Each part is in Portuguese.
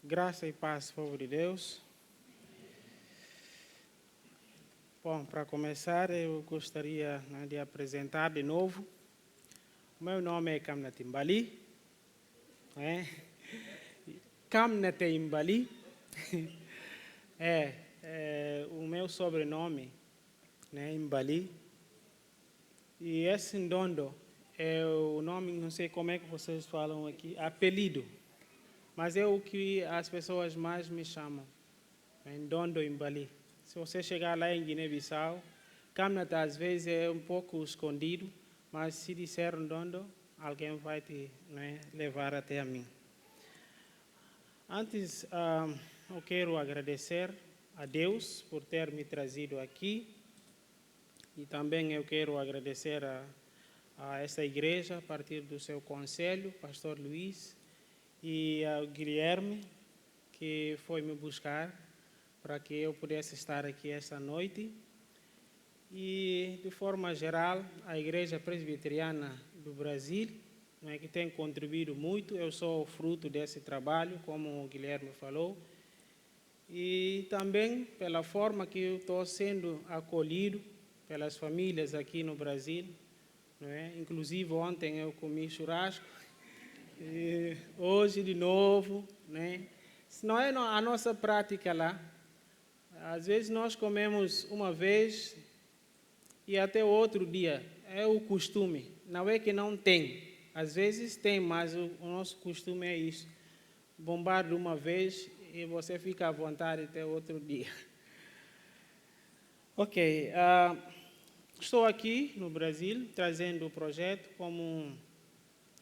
Graça e paz, povo de Deus. Bom, para começar, eu gostaria de apresentar de novo. O meu nome é Kamnat Imbali. Kamnat Imbali. O meu sobrenome, Imbali. E esse Ndondo é o nome, não sei como é que vocês falam aqui, apelido. Mas é o que as pessoas mais me chamam, Ndondo Imbali. Se você chegar lá em Guiné-Bissau, Kamnat às vezes é um pouco escondido, mas se disser Ndondo, alguém vai te levar até a mim. Antes, eu quero agradecer a Deus por ter me trazido aqui e também eu quero agradecer a esta igreja, a partir do seu conselho, Pastor Luiz, e ao Guilherme, que foi me buscar para que eu pudesse estar aqui esta noite. E, de forma geral, a Igreja Presbiteriana do Brasil, que tem contribuído muito. Eu sou fruto desse trabalho, como o Guilherme falou. E também pela forma que eu estou sendo acolhido pelas famílias aqui no Brasil. Inclusive, ontem eu comi churrasco. E hoje, de novo, não é a nossa prática lá. Às vezes nós comemos uma vez e até o outro dia. É o costume. Não é que não tem. Às vezes tem, mas o nosso costume é isso. Bombar de uma vez e você fica à vontade até o outro dia. Ok. Estou aqui no Brasil trazendo o projeto, como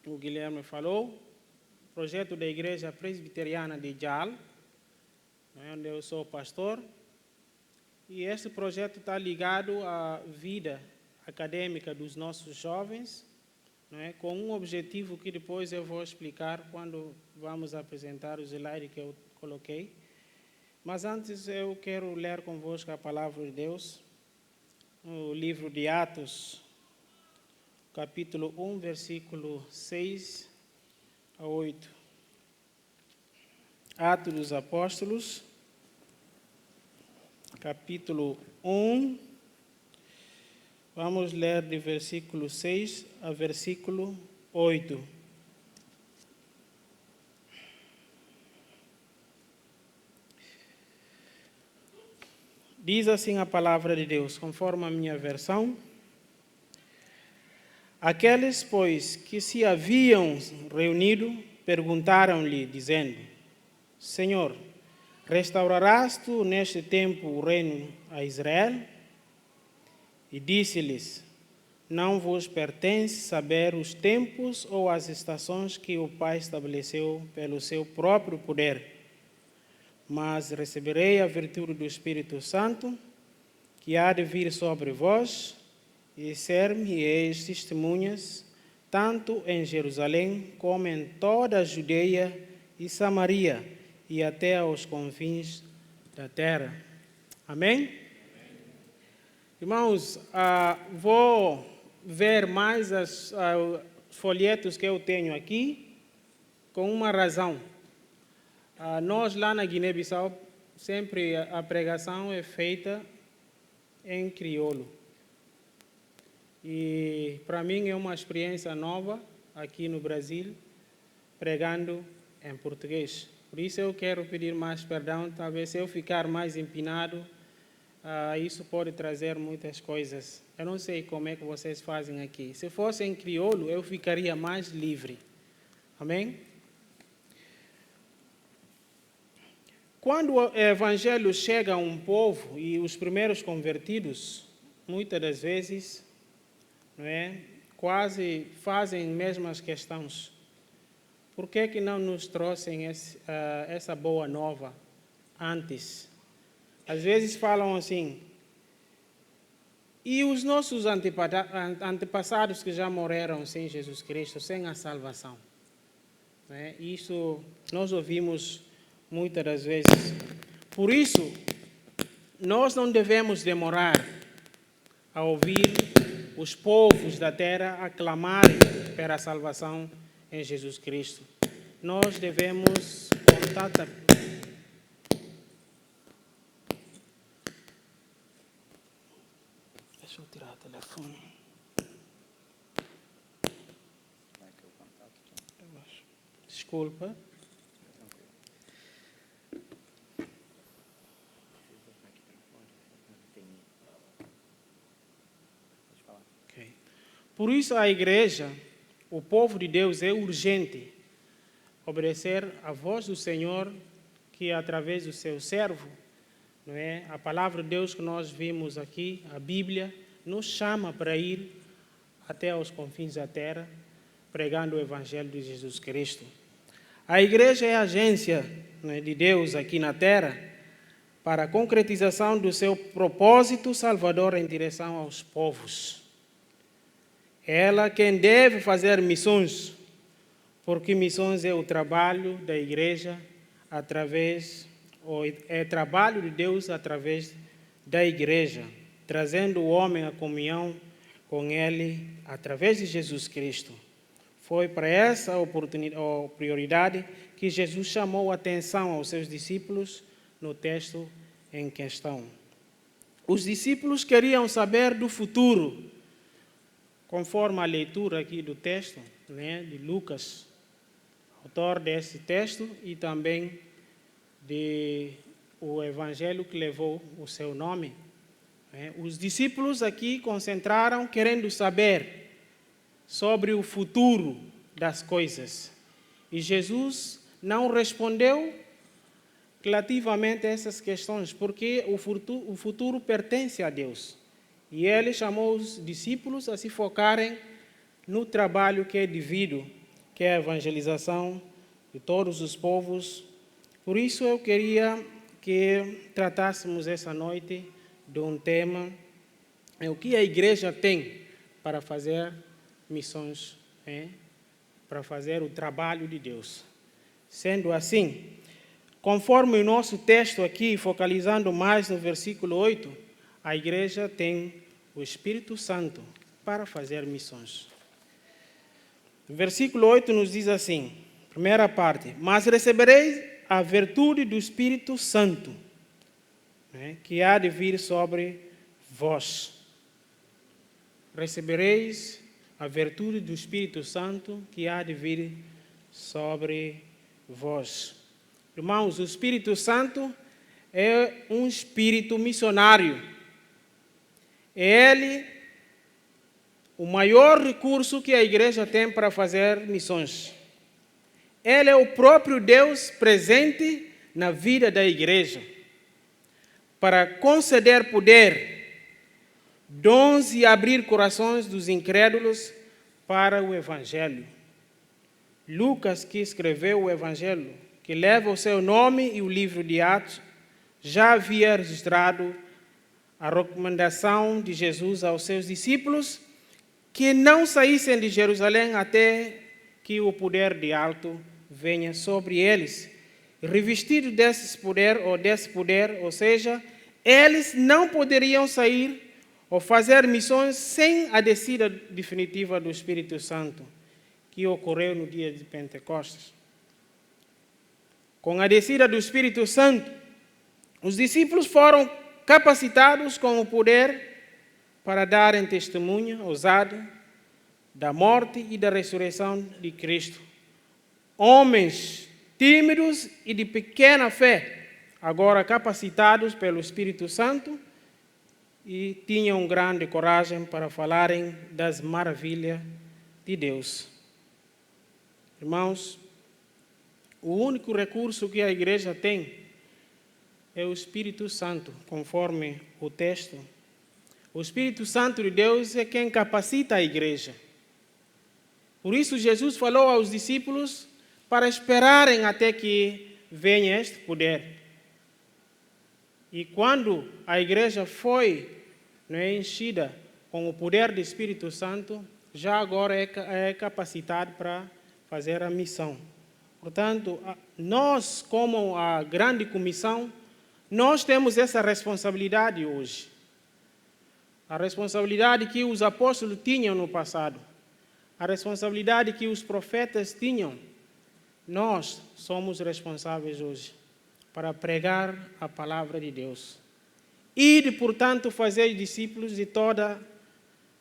o Guilherme falou, projeto da Igreja Presbiteriana de Jal, onde eu sou pastor. E este projeto está ligado à vida acadêmica dos nossos jovens, com um objetivo que depois eu vou explicar quando vamos apresentar o slide que eu coloquei. Mas antes eu quero ler convosco a palavra de Deus, no livro de Atos, capítulo 1, versículo 6 a 8. Atos dos Apóstolos, capítulo 1, vamos ler de versículo 6 a versículo 8. Diz assim a palavra de Deus, conforme a minha versão. Aqueles, pois, que se haviam reunido, perguntaram-lhe, dizendo: Senhor, restaurarás tu neste tempo o reino a Israel? E disse-lhes: Não vos pertence saber os tempos ou as estações que o Pai estabeleceu pelo seu próprio poder, mas receberei a virtude do Espírito Santo, que há de vir sobre vós, e ser-me-eis testemunhas, tanto em Jerusalém como em toda a Judeia e Samaria, e até aos confins da terra. Amém? Irmãos, vou ver mais os folhetos que eu tenho aqui, com uma razão. Nós lá na Guiné-Bissau, sempre a pregação é feita em crioulo. E para mim é uma experiência nova aqui no Brasil, pregando em português. Por isso eu quero pedir mais perdão, talvez se eu ficar mais empinado, isso pode trazer muitas coisas. Eu não sei como é que vocês fazem aqui. Se fosse em crioulo, eu ficaria mais livre. Amém? Quando o evangelho chega a um povo e os primeiros convertidos, muitas das vezes, quase fazem mesmas questões. Por que não nos trouxem essa boa nova antes? Às vezes falam assim, e os nossos antepassados que já morreram sem Jesus Cristo, sem a salvação? Isso nós ouvimos muitas das vezes. Por isso, nós não devemos demorar a ouvir os povos da terra aclamarem pela salvação em Jesus Cristo. Nós devemos Telefone. Desculpa. Okay. Por isso a igreja, o povo de Deus, é urgente obedecer à voz do Senhor, que através do seu servo, não é? A palavra de Deus que nós vimos aqui, a Bíblia, nos chama para ir até aos confins da terra, pregando o Evangelho de Jesus Cristo. A igreja é a agência, não é, de Deus aqui na terra para a concretização do seu propósito salvador em direção aos povos. É ela quem deve fazer missões, porque missões é o trabalho da igreja é trabalho de Deus através da igreja, trazendo o homem à comunhão com Ele através de Jesus Cristo. Foi para essa prioridade que Jesus chamou a atenção aos seus discípulos no texto em questão. Os discípulos queriam saber do futuro, conforme a leitura aqui do texto, né, de Lucas, autor desse texto, e também o evangelho que levou o seu nome. Os discípulos aqui concentraram querendo saber sobre o futuro das coisas. E Jesus não respondeu relativamente a essas questões, porque o futuro pertence a Deus. E ele chamou os discípulos a se focarem no trabalho que é devido, que é a evangelização de todos os povos. Por isso eu queria que tratássemos essa noite de um tema, o que a igreja tem para fazer missões, para fazer o trabalho de Deus. Sendo assim, conforme o nosso texto aqui, focalizando mais no versículo 8, a igreja tem o Espírito Santo para fazer missões. O versículo 8 nos diz assim, primeira parte: mas recebereis a virtude do Espírito Santo, que há de vir sobre vós. Recebereis a virtude do Espírito Santo, que há de vir sobre vós. Irmãos, o Espírito Santo é um espírito missionário. É ele o maior recurso que a igreja tem para fazer missões. Ele é o próprio Deus presente na vida da igreja, para conceder poder, dons e abrir corações dos incrédulos para o Evangelho. Lucas, que escreveu o Evangelho, que leva o seu nome e o livro de Atos, já havia registrado a recomendação de Jesus aos seus discípulos que não saíssem de Jerusalém até que o poder de alto venha sobre eles. Revestido desse poder, ou seja, eles não poderiam sair ou fazer missões sem a descida definitiva do Espírito Santo, que ocorreu no dia de Pentecostes. Com a descida do Espírito Santo, os discípulos foram capacitados com o poder para darem testemunho ousado da morte e da ressurreição de Cristo. Homens tímidos e de pequena fé, agora capacitados pelo Espírito Santo, e tinham grande coragem para falarem das maravilhas de Deus. Irmãos, o único recurso que a igreja tem é o Espírito Santo, conforme o texto. O Espírito Santo de Deus é quem capacita a igreja. Por isso Jesus falou aos discípulos para esperarem até que venha este poder. E quando a igreja foi enchida com o poder do Espírito Santo, já agora é capacitado para fazer a missão. Portanto, nós, como a grande comissão, nós temos essa responsabilidade hoje. A responsabilidade que os apóstolos tinham no passado, a responsabilidade que os profetas tinham, nós somos responsáveis hoje para pregar a palavra de Deus. E, portanto, fazer discípulos de toda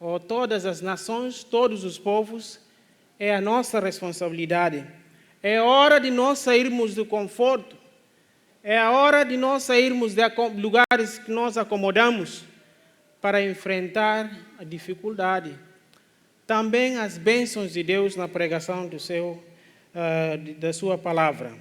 ou todas as nações, todos os povos, é a nossa responsabilidade. É hora de nós sairmos do conforto. É a hora de nós sairmos de lugares que nós acomodamos para enfrentar a dificuldade. Também as bênçãos de Deus na pregação da sua palavra.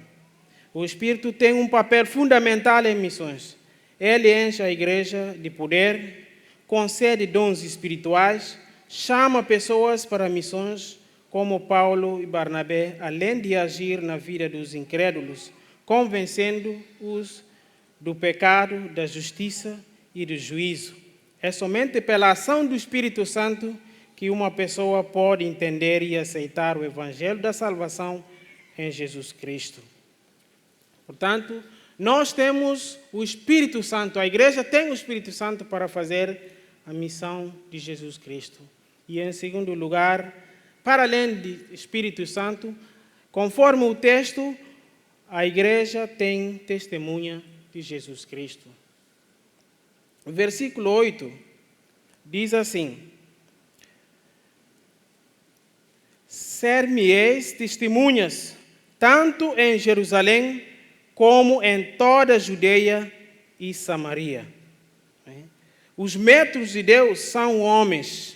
O Espírito tem um papel fundamental em missões. Ele enche a igreja de poder, concede dons espirituais, chama pessoas para missões, como Paulo e Barnabé, além de agir na vida dos incrédulos, convencendo-os do pecado, da justiça e do juízo. É somente pela ação do Espírito Santo que uma pessoa pode entender e aceitar o Evangelho da salvação em Jesus Cristo. Portanto, nós temos o Espírito Santo, a igreja tem o Espírito Santo para fazer a missão de Jesus Cristo. E em segundo lugar, para além do Espírito Santo, conforme o texto, a igreja tem testemunha de Jesus Cristo. O versículo 8 diz assim: ser-me-eis testemunhas, tanto em Jerusalém como em toda a Judeia e Samaria. Os métodos de Deus são homens,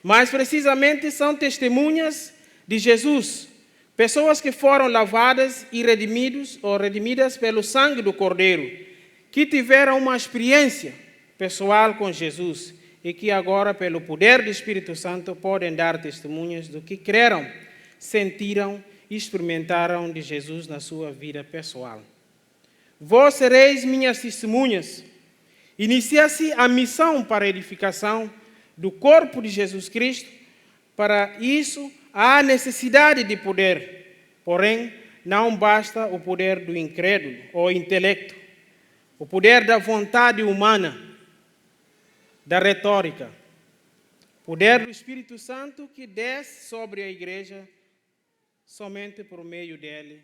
mas precisamente são testemunhas de Jesus, pessoas que foram lavadas e redimidas pelo sangue do Cordeiro, que tiveram uma experiência pessoal com Jesus e que agora, pelo poder do Espírito Santo, podem dar testemunhas do que creram, sentiram e experimentaram de Jesus na sua vida pessoal. Vós sereis minhas testemunhas. Inicia-se a missão para a edificação do corpo de Jesus Cristo. Para isso, há necessidade de poder. Porém, não basta o poder do incrédulo ou intelecto, o poder da vontade humana, da retórica. O poder do Espírito Santo que desce sobre a igreja somente por meio dele,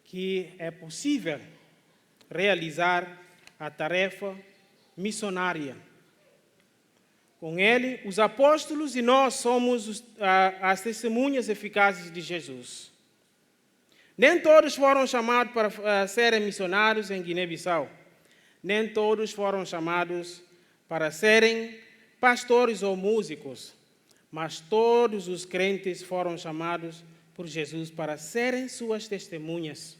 que é possível realizar a tarefa missionária. Com ele, os apóstolos e nós somos as testemunhas eficazes de Jesus. Nem todos foram chamados para serem missionários em Guiné-Bissau. Nem todos foram chamados para serem pastores ou músicos. Mas todos os crentes foram chamados por Jesus para serem suas testemunhas.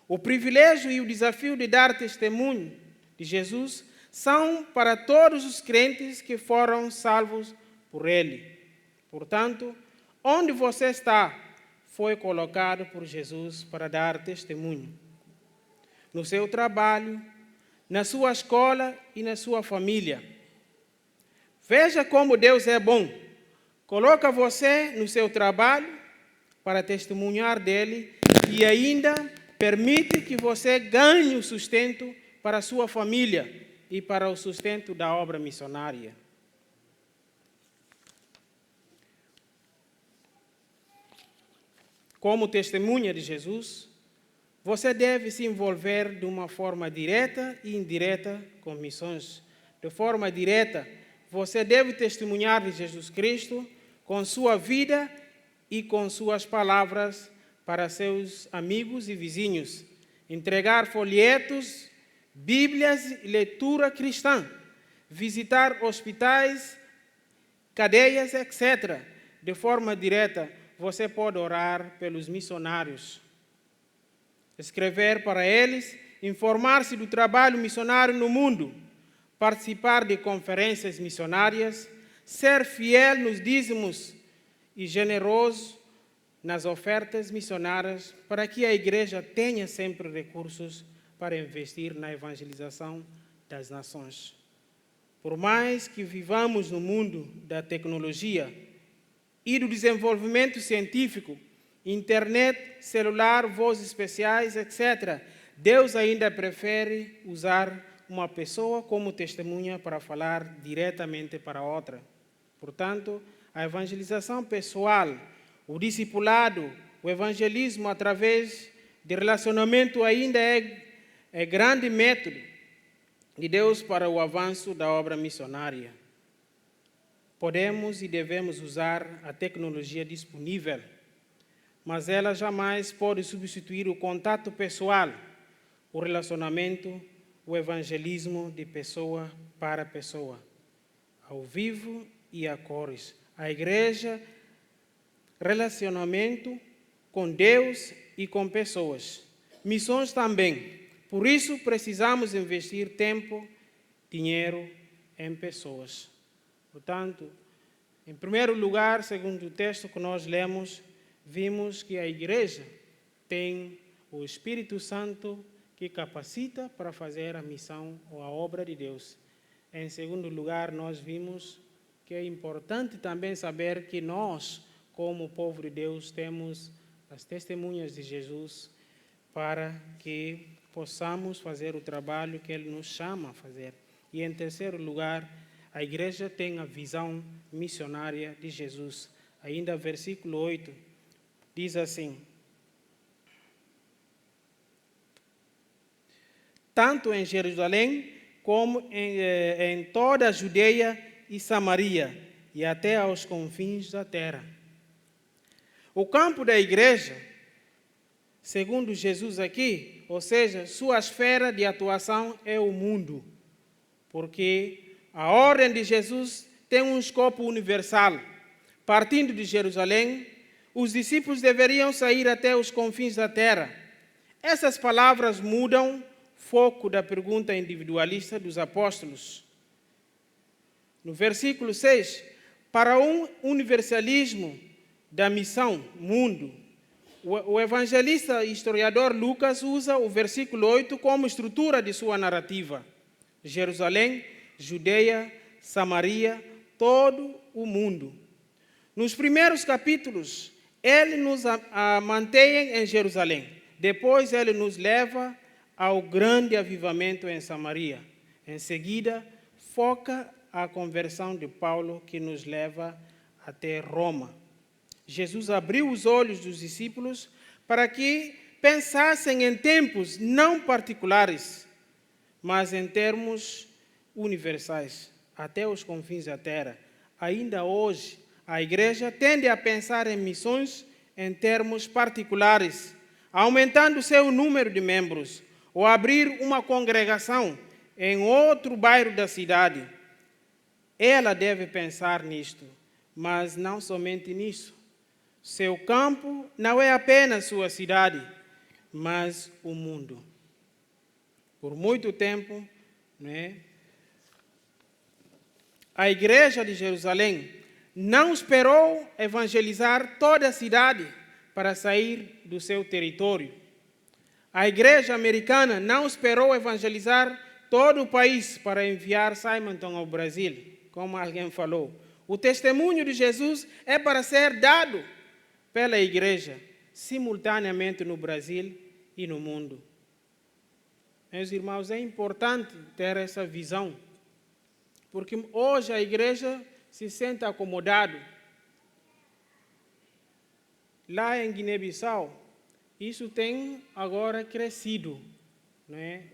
O privilégio e o desafio de dar testemunho de Jesus são para todos os crentes que foram salvos por Ele. Portanto, onde você está, foi colocado por Jesus para dar testemunho. No seu trabalho, na sua escola e na sua família. Veja como Deus é bom. Coloca você no seu trabalho para testemunhar dele e ainda permite que você ganhe o sustento para a sua família e para o sustento da obra missionária. Como testemunha de Jesus, você deve se envolver de uma forma direta e indireta com missões. De forma direta, você deve testemunhar de Jesus Cristo com sua vida e com suas palavras para seus amigos e vizinhos. Entregar folhetos, Bíblias e leitura cristã. Visitar hospitais, cadeias, etc. De forma direta, você pode orar pelos missionários. Escrever para eles, informar-se do trabalho missionário no mundo, participar de conferências missionárias, ser fiel nos dízimos e generoso nas ofertas missionárias para que a igreja tenha sempre recursos para investir na evangelização das nações. Por mais que vivamos no mundo da tecnologia e do desenvolvimento científico, internet, celular, vozes especiais, etc., Deus ainda prefere usar uma pessoa como testemunha para falar diretamente para outra. Portanto, a evangelização pessoal, o discipulado, o evangelismo através de relacionamento ainda é grande método de Deus para o avanço da obra missionária. podemos e devemos usar a tecnologia disponível, mas ela jamais pode substituir o contato pessoal, o relacionamento, o evangelismo de pessoa para pessoa, ao vivo e a cores. A igreja, relacionamento com Deus e com pessoas. Missões também. Por isso, precisamos investir tempo, dinheiro em pessoas. Portanto, em primeiro lugar, segundo o texto que nós lemos, vimos que a igreja tem o Espírito Santo que capacita para fazer a missão ou a obra de Deus. Em segundo lugar, nós vimos que é importante também saber que nós, como povo de Deus, temos as testemunhas de Jesus para que possamos fazer o trabalho que Ele nos chama a fazer. E em terceiro lugar, a igreja tem a visão missionária de Jesus. Ainda versículo 8 diz assim: tanto em Jerusalém como em toda a Judeia e Samaria e até aos confins da terra. O campo da igreja, segundo Jesus aqui, ou seja, sua esfera de atuação é o mundo, porque a ordem de Jesus tem um escopo universal. Partindo de Jerusalém, os discípulos deveriam sair até os confins da terra. Essas palavras mudam o foco da pergunta individualista dos apóstolos. No versículo 6, para um universalismo da missão, mundo, o evangelista e historiador Lucas usa o versículo 8 como estrutura de sua narrativa. Jerusalém, Judeia, Samaria, todo o mundo. Nos primeiros capítulos, ele nos mantém em Jerusalém. Depois, ele nos leva ao grande avivamento em Samaria. Em seguida, foca a conversão de Paulo, que nos leva até Roma. Jesus abriu os olhos dos discípulos para que pensassem em tempos não particulares, mas em termos universais, até os confins da terra. Ainda hoje, a igreja tende a pensar em missões em termos particulares, aumentando seu número de membros, ou abrir uma congregação em outro bairro da cidade. Ela deve pensar nisto, mas não somente nisso. Seu campo não é apenas sua cidade, mas o mundo. Por muito tempo, a igreja de Jerusalém não esperou evangelizar toda a cidade para sair do seu território. A igreja americana não esperou evangelizar todo o país para enviar Simonton ao Brasil, como alguém falou. O testemunho de Jesus é para ser dado pela igreja, simultaneamente no Brasil e no mundo. Meus irmãos, é importante ter essa visão, porque hoje a igreja se sente acomodado. Lá em Guiné-Bissau, isso tem agora crescido.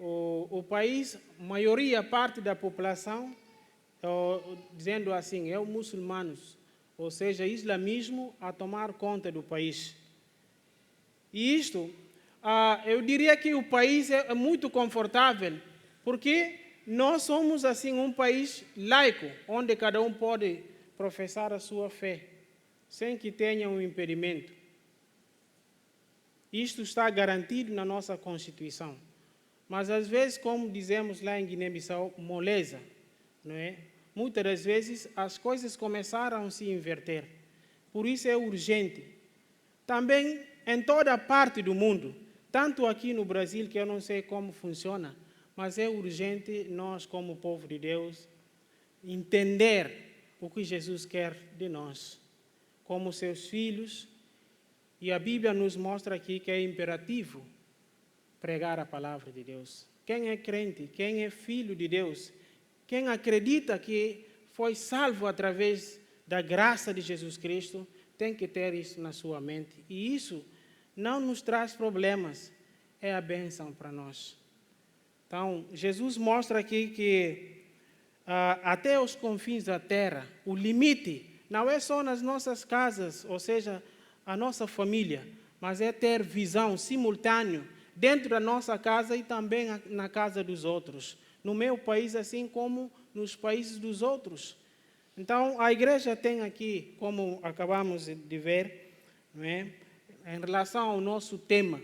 O país, a parte da população, dizendo assim, é muçulmanos, ou seja, islamismo a tomar conta do país. E isto, eu diria que o país é muito confortável, porque nós somos assim um país laico, onde cada um pode professar a sua fé, sem que tenha um impedimento. Isto está garantido na nossa Constituição. Mas às vezes, como dizemos lá em Guiné-Bissau, moleza, não é? Muitas das vezes as coisas começaram a se inverter. Por isso é urgente. Também em toda parte do mundo, tanto aqui no Brasil, que eu não sei como funciona, mas é urgente nós, como povo de Deus, entender o que Jesus quer de nós, como seus filhos. E a Bíblia nos mostra aqui que é imperativo pregar a palavra de Deus. Quem é crente, quem é filho de Deus, quem acredita que foi salvo através da graça de Jesus Cristo, tem que ter isso na sua mente. E isso não nos traz problemas, é a bênção para nós. Então, Jesus mostra aqui que até os confins da terra. O limite não é só nas nossas casas, ou seja, a nossa família, mas é ter visão simultânea dentro da nossa casa e também na casa dos outros. No meu país, assim como nos países dos outros. Então, a igreja tem aqui, como acabamos de ver, não é? Em relação ao nosso tema,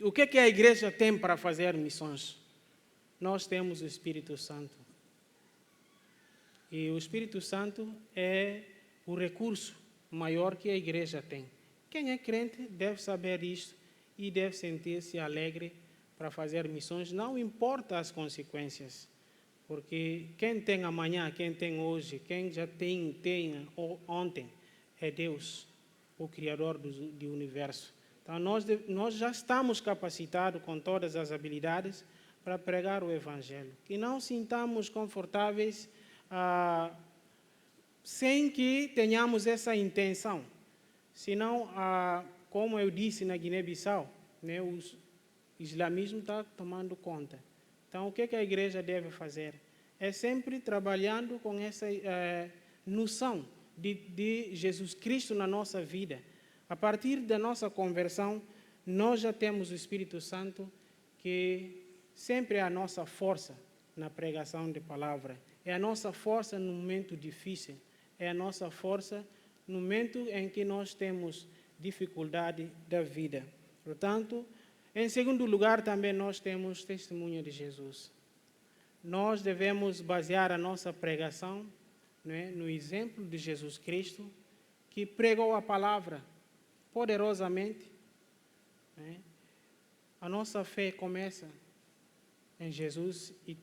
o que a igreja tem para fazer missões? Nós temos o Espírito Santo. E o Espírito Santo é o recurso maior que a igreja tem. Quem é crente deve saber isto e deve sentir-se alegre para fazer missões, não importa as consequências. Porque quem tem amanhã, quem tem hoje, quem já tem ontem, é Deus, o Criador do universo. Então, nós já estamos capacitados com todas as habilidades para pregar o Evangelho. Que não sintamos confortáveis sem que tenhamos essa intenção. Senão, como eu disse na Guiné-Bissau, né, o islamismo está tomando conta. Então, o que a igreja deve fazer? É sempre trabalhando com essa noção de Jesus Cristo na nossa vida. A partir da nossa conversão, nós já temos o Espírito Santo, que sempre é a nossa força na pregação de palavra. É a nossa força no momento difícil. É a nossa força no momento em que nós temos dificuldade da vida. Portanto, em segundo lugar, também nós temos testemunho de Jesus. Nós devemos basear a nossa pregação, né, no exemplo de Jesus Cristo, que pregou a palavra poderosamente. Né? A nossa fé começa em Jesus e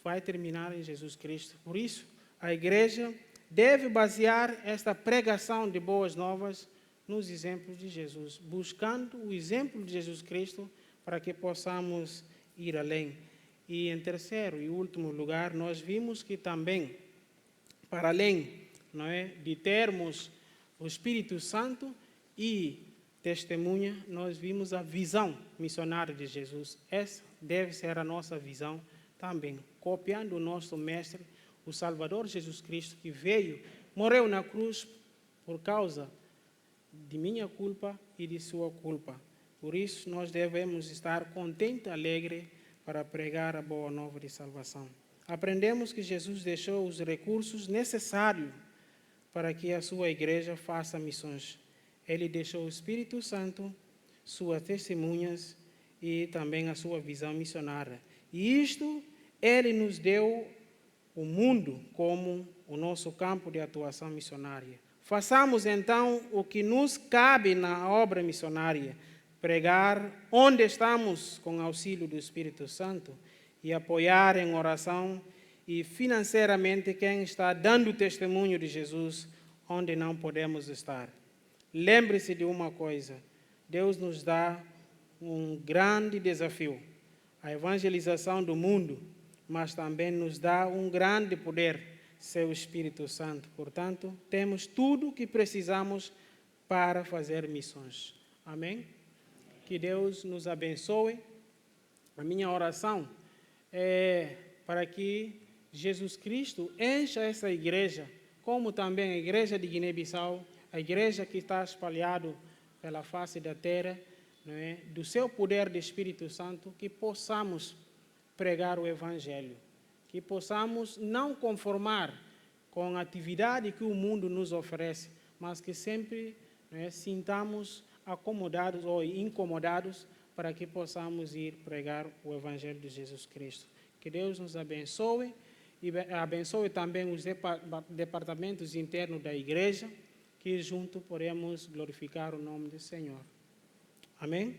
vai terminar em Jesus Cristo. Por isso, a igreja deve basear esta pregação de boas novas nos exemplos de Jesus, buscando o exemplo de Jesus Cristo para que possamos ir além. E em terceiro e último lugar, nós vimos que também, para além, não é, de termos o Espírito Santo e testemunha, nós vimos a visão missionária de Jesus. Essa deve ser a nossa visão também, copiando o nosso Mestre, o Salvador Jesus Cristo, que veio, morreu na cruz por causa de minha culpa e de sua culpa. Por isso, nós devemos estar contentes e alegres para pregar a boa nova de salvação. Aprendemos que Jesus deixou os recursos necessários para que a sua igreja faça missões. Ele deixou o Espírito Santo, suas testemunhas e também a sua visão missionária. E isto, ele nos deu o mundo como o nosso campo de atuação missionária. Façamos então o que nos cabe na obra missionária, pregar onde estamos com auxílio do Espírito Santo e apoiar em oração e financeiramente quem está dando testemunho de Jesus onde não podemos estar. Lembre-se de uma coisa, Deus nos dá um grande desafio, a evangelização do mundo, mas também nos dá um grande poder, seu Espírito Santo. Portanto, temos tudo o que precisamos para fazer missões. Amém? Que Deus nos abençoe. A minha oração é para que Jesus Cristo encha essa igreja, como também a igreja de Guiné-Bissau, a igreja que está espalhada pela face da terra, não é? Do seu poder de Espírito Santo, que possamos pregar o Evangelho, que possamos não conformar com a atividade que o mundo nos oferece, mas que sempre, não é, sintamos acomodados ou incomodados para que possamos ir pregar o Evangelho de Jesus Cristo. Que Deus nos abençoe e abençoe também os departamentos internos da igreja, que juntos podemos glorificar o nome do Senhor. Amém?